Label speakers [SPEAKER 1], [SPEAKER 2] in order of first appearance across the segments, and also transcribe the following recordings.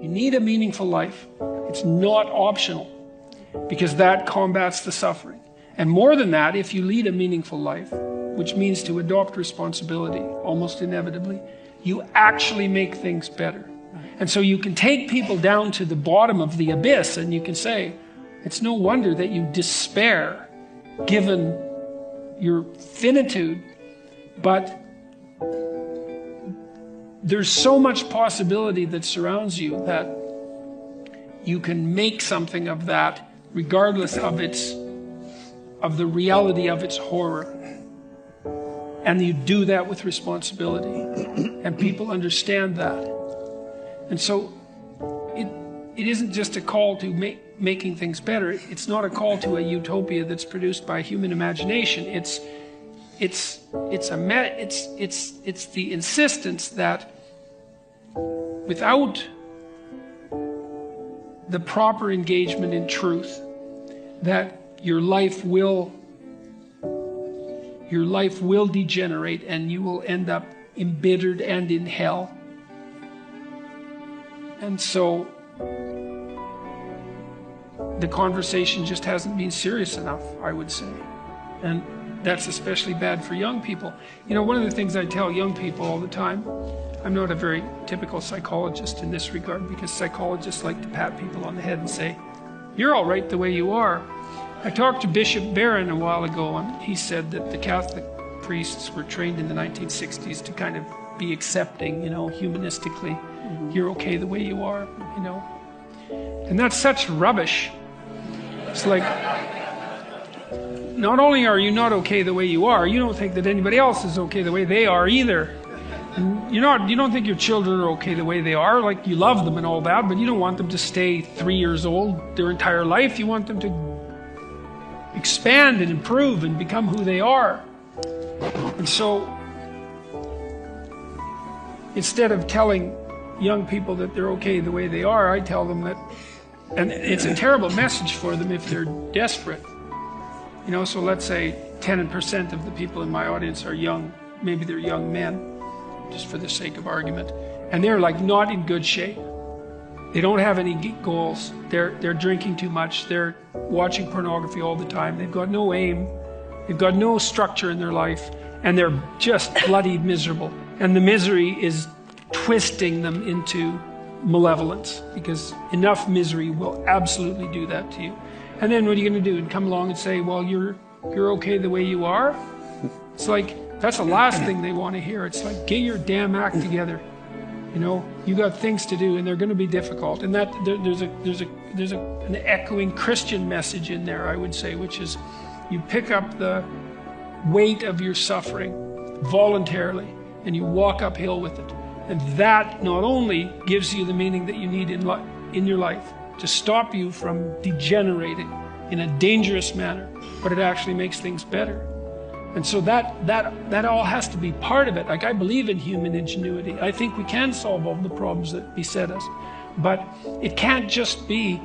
[SPEAKER 1] You need a meaningful life. It's not optional, because that combats the suffering. And more than that, if you lead a meaningful life, which means to adopt responsibility, almost inevitably, you actually make things better. And so you can take people down to the bottom of the abyss and you can say, it's no wonder that you despair given your finitude, but there's so much possibility that surrounds you that you can make something of that regardless of the reality of its horror. And you do that with responsibility. And people understand that. And so it isn't just a call to making things better. It's not a call to a utopia that's produced by human imagination. It's the insistence that without the proper engagement in truth, that your life will degenerate and you will end up embittered and in hell. And so the conversation just hasn't been serious enough, I would say. And that's especially bad for young people. You know, one of the things I tell young people all the time, I'm not a very typical psychologist in this regard, because psychologists like to pat people on the head and say, you're all right the way you are. I talked to Bishop Barron a while ago, and he said that the Catholic priests were trained in the 1960s to kind of be accepting, you know, humanistically. You're okay the way you are, you know. And that's such rubbish. It's like, not only are you not okay the way you are, you don't think that anybody else is okay the way they are either. And you don't think your children are okay the way they are. Like, you love them and all that, but you don't want them to stay 3 years old their entire life. You want them to expand and improve and become who they are. And so, instead of telling young people that they're okay the way they are, I tell them that, and it's a terrible message for them if they're desperate. You know, so let's say 10% of the people in my audience are young, maybe they're young men, just for the sake of argument, and they're like not in good shape. They don't have any goals. They're drinking too much. They're watching pornography all the time. They've got no aim. They've got no structure in their life, and they're just bloody miserable. And the misery is twisting them into malevolence, because enough misery will absolutely do that to you. And then what are you going to do? And come along and say, well, you're okay the way you are? It's like, that's the last thing they want to hear. It's like, get your damn act together. You know, you got things to do, and they're going to be difficult. And that there's an echoing Christian message in there, I would say, which is you pick up the weight of your suffering voluntarily, and you walk uphill with it. And that not only gives you the meaning that you need in your life to stop you from degenerating in a dangerous manner, but it actually makes things better. And so that all has to be part of it. Like, I believe in human ingenuity. I think we can solve all the problems that beset us. But it can't just be,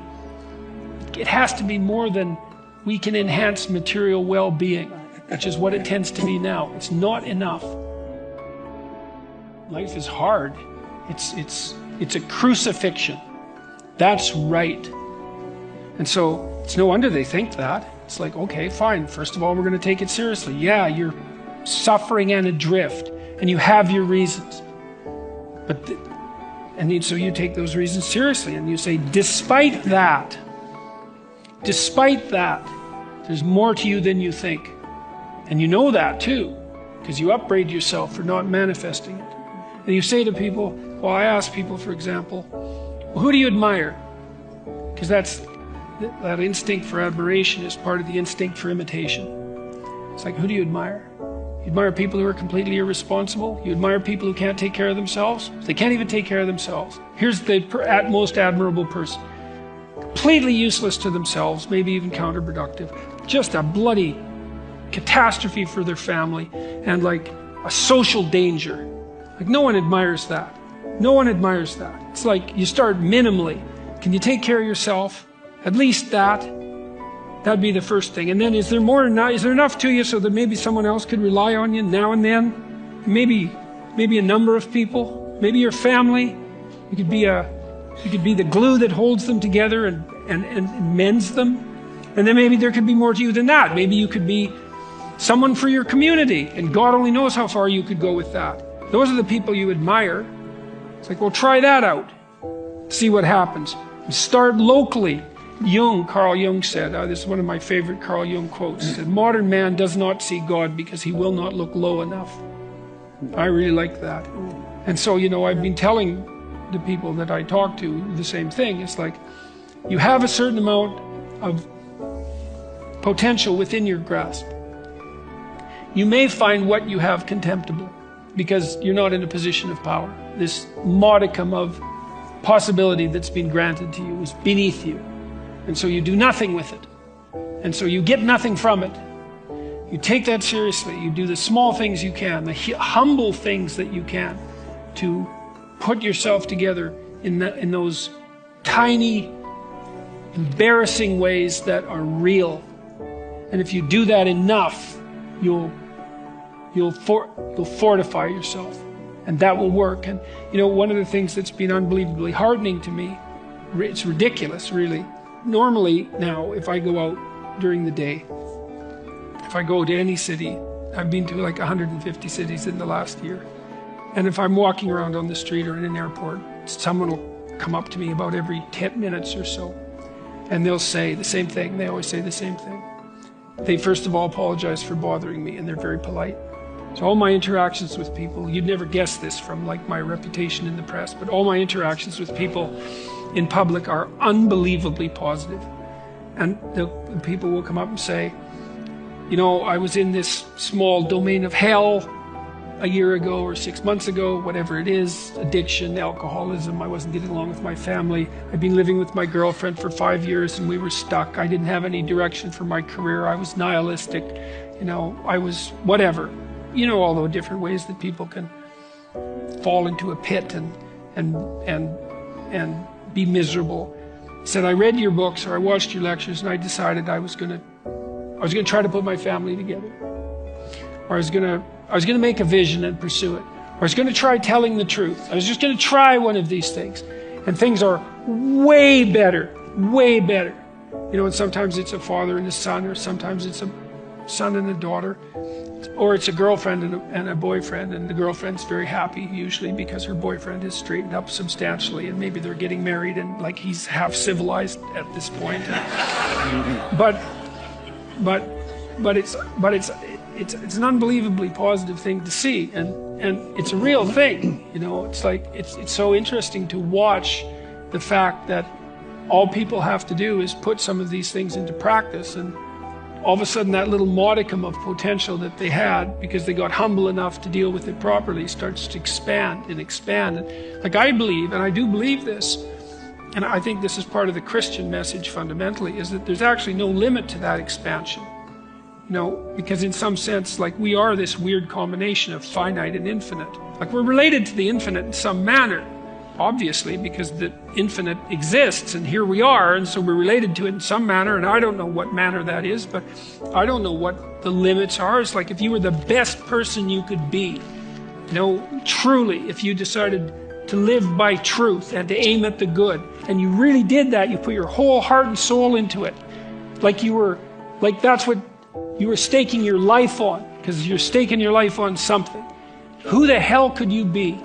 [SPEAKER 1] it has to be more than we can enhance material well-being, which is what it tends to be now. It's not enough. Life is hard. It's a crucifixion. That's right. And so it's no wonder they think that. It's like, okay, fine. First of all, we're going to take it seriously. Yeah, you're suffering and adrift, and you have your reasons. So you take those reasons seriously, and you say, despite that, there's more to you than you think. And you know that too, because you upbraid yourself for not manifesting it. And you say to people, well, I ask people, for example, well, who do you admire? Because that instinct for admiration is part of the instinct for imitation. It's like, who do you admire? You admire people who are completely irresponsible? You admire people who can't take care of themselves? They can't even take care of themselves. Here's the most admirable person. Completely useless to themselves, maybe even counterproductive. Just a bloody catastrophe for their family, and like a social danger. Like, no one admires that. No one admires that. It's like, you start minimally. Can you take care of yourself? At least that'd be the first thing. And then is there enough to you so that maybe someone else could rely on you now and then? Maybe a number of people, maybe your family. You could be a You could be the glue that holds them together and mends them. And then maybe there could be more to you than that. Maybe you could be someone for your community, and God only knows how far you could go with that. Those are the people you admire. It's like, well, try that out. See what happens. Start locally. Carl Jung said, this is one of my favorite Carl Jung quotes, he said, modern man does not see God because he will not look low enough. I really like that. And so, I've been telling the people that I talk to the same thing. It's like, you have a certain amount of potential within your grasp. You may find what you have contemptible because you're not in a position of power. This modicum of possibility that's been granted to you is beneath you. And so you do nothing with it. And so you get nothing from it. You take that seriously. You do the small things you can, the humble things that you can to put yourself together in those tiny, embarrassing ways that are real. And if you do that enough, you'll fortify yourself. And that will work. And one of the things that's been unbelievably heartening to me, it's ridiculous, really. Normally now, if I go out during the day, if I go to any city, I've been to like 150 cities in the last year. And if I'm walking around on the street or in an airport, someone will come up to me about every 10 minutes or so. And they'll say the same thing. They always say the same thing. They first of all apologize for bothering me, and they're very polite. So all my interactions with people, you'd never guess this from like my reputation in the press, but all my interactions with people in public are unbelievably positive. And the people will come up and say, I was in this small domain of hell a year ago or 6 months ago, whatever it is, addiction, alcoholism, I wasn't getting along with my family. I'd been living with my girlfriend for 5 years and we were stuck. I didn't have any direction for my career. I was nihilistic, I was whatever. All the different ways that people can fall into a pit and be miserable. He said, I read your books or I watched your lectures and I decided I was gonna try to put my family together. Or I was gonna make a vision and pursue it. Or I was gonna try telling the truth. I was just gonna try one of these things. And things are way better, way better. And sometimes it's a father and a son, or sometimes it's a son and a daughter, or it's a girlfriend and a boyfriend, and the girlfriend's very happy usually because her boyfriend has straightened up substantially, and maybe they're getting married and like he's half civilized at this point. but it's an unbelievably positive thing to see, and it's a real thing. It's like it's so interesting to watch the fact that all people have to do is put some of these things into practice, and all of a sudden that little modicum of potential that they had, because they got humble enough to deal with it properly, starts to expand and expand. And like I believe, and I do believe this, and I think this is part of the Christian message fundamentally, is that there's actually no limit to that expansion. Because in some sense, like we are this weird combination of finite and infinite. Like we're related to the infinite in some manner, obviously, because the infinite exists and here we are, and so we're related to it in some manner, and I don't know what manner that is, but I don't know what the limits are. It's like if you were the best person you could be, truly, if you decided to live by truth and to aim at the good, and you really did that, you put your whole heart and soul into it, that's what you were staking your life on, because you're staking your life on something. Who the hell could you be?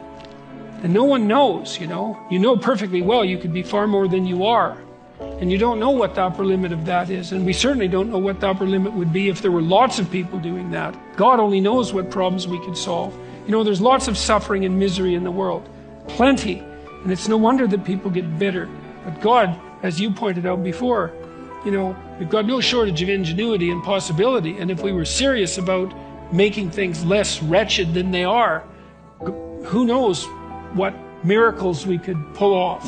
[SPEAKER 1] And no one knows, You know perfectly well you could be far more than you are. And you don't know what the upper limit of that is. And we certainly don't know what the upper limit would be if there were lots of people doing that. God only knows what problems we could solve. There's lots of suffering and misery in the world. Plenty. And it's no wonder that people get bitter. But God, as you pointed out before, we've got no shortage of ingenuity and possibility. And if we were serious about making things less wretched than they are, who knows what miracles we could pull off.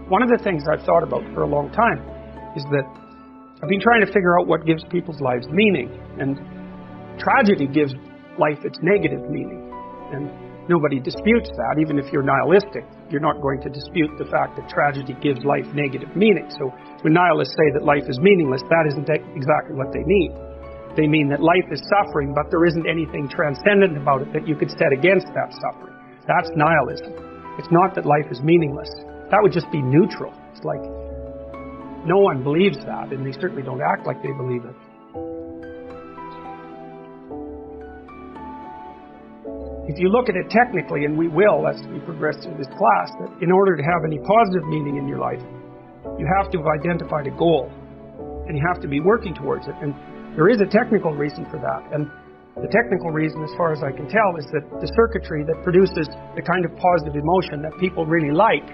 [SPEAKER 1] One of the things I've thought about for a long time is that I've been trying to figure out what gives people's lives meaning. And tragedy gives life its negative meaning. And nobody disputes that. Even if you're nihilistic, you're not going to dispute the fact that tragedy gives life negative meaning. So when nihilists say that life is meaningless, that isn't exactly what they mean. They mean that life is suffering, but there isn't anything transcendent about it that you could set against that suffering. That's nihilism.
[SPEAKER 2] It's not that life is meaningless. That would just be neutral. It's like, no one believes that, and they certainly don't act like they believe it. If you look at it technically, and we will as we progress through this class, that in order to have any positive meaning in your life, you have to have identified a goal, and you have to be working towards it. And there is a technical reason for that. And the technical reason, as far as I can tell, is that the circuitry that produces the kind of positive emotion that people really like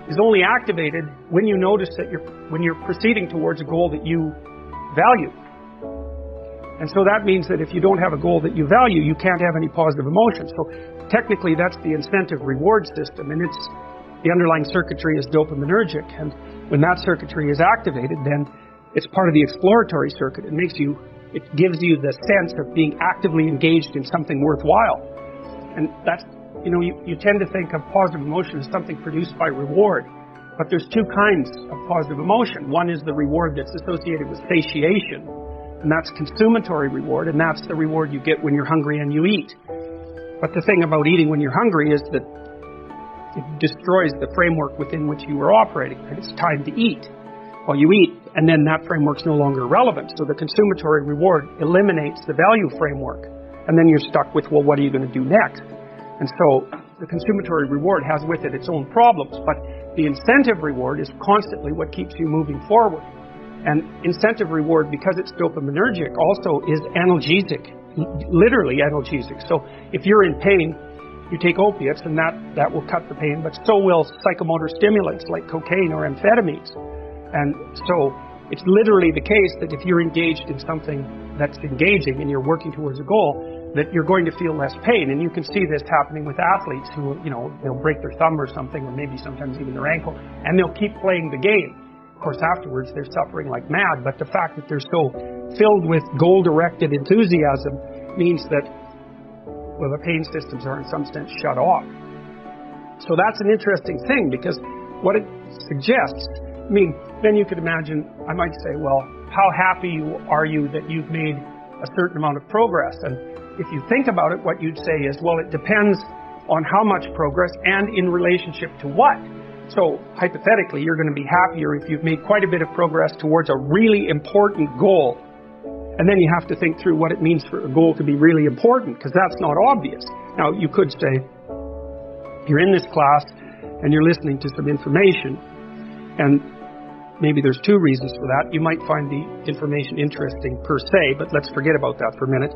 [SPEAKER 2] is only activated when you notice that when you're proceeding towards a goal that you value. And so that means that if you don't have a goal that you value, you can't have any positive emotion. So technically that's the incentive reward system, and the underlying circuitry is dopaminergic. And when that circuitry is activated, then it's part of the exploratory circuit. It gives you the sense of being actively engaged in something worthwhile. And that's, you tend to think of positive emotion as something produced by reward. But there's two kinds of positive emotion. One is the reward that's associated with satiation, and that's consummatory reward, and that's the reward you get when you're hungry and you eat. But the thing about eating when you're hungry is that it destroys the framework within which you were operating, and it's time to eat. Well, you eat, and then that framework's no longer relevant. So the consummatory reward eliminates the value framework, and then you're stuck with, well, what are you going to do next? And so the consummatory reward has with it its own problems, but the incentive reward is constantly what keeps you moving forward. And incentive reward, because it's dopaminergic, also is analgesic, literally analgesic. So if you're in pain, you take opiates, and that will cut the pain, but so will psychomotor stimulants like cocaine or amphetamines. And so it's literally the case that if you're engaged in something that's engaging and you're working towards a goal, that you're going to feel less pain. And you can see this happening with athletes who, they'll break their thumb or something, or maybe sometimes even their ankle, and they'll keep playing the game. Of course, afterwards, they're suffering like mad, but the fact that they're so filled with goal-directed enthusiasm means that, well, the pain systems are in some sense shut off. So that's an interesting thing, because what it suggests, then you could imagine, I might say, well, how happy are you that you've made a certain amount of progress? And if you think about it, what you'd say is, well, it depends on how much progress and in relationship to what. So, hypothetically, you're going to be happier if you've made quite a bit of progress towards a really important goal. And then you have to think through what it means for a goal to be really important, because that's not obvious. Now, you could say, you're in this class, and you're listening to some information, and maybe there's two reasons for that. You might find the information interesting per se, but let's forget about that for a minute.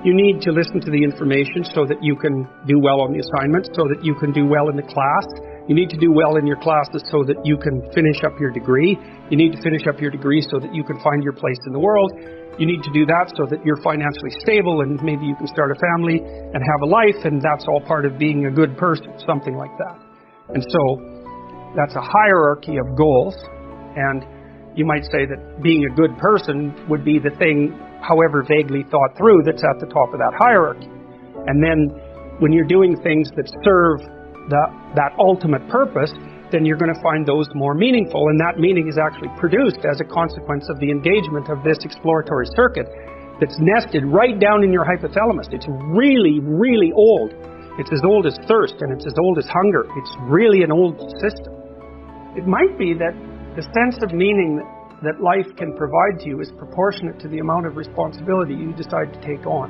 [SPEAKER 2] You need to listen to the information so that you can do well on the assignment, so that you can do well in the class. You need to do well in your classes so that you can finish up your degree. You need to finish up your degree so that you can find your place in the world. You need to do that so that you're financially stable and maybe you can start a family and have a life, and that's all part of being a good person, something like that. And so that's a hierarchy of goals, and you might say that being a good person would be the thing, however vaguely thought through, that's at the top of that hierarchy. And then when you're doing things that serve that ultimate purpose, then you're going to find those more meaningful, and that meaning is actually produced as a consequence of the engagement of this exploratory circuit that's nested right down in your hypothalamus. It's really, really old. It's as old as thirst, and it's as old as hunger. It's really an old system. It might be that the sense of meaning that life can provide to you is proportionate to the amount of responsibility you decide to take on.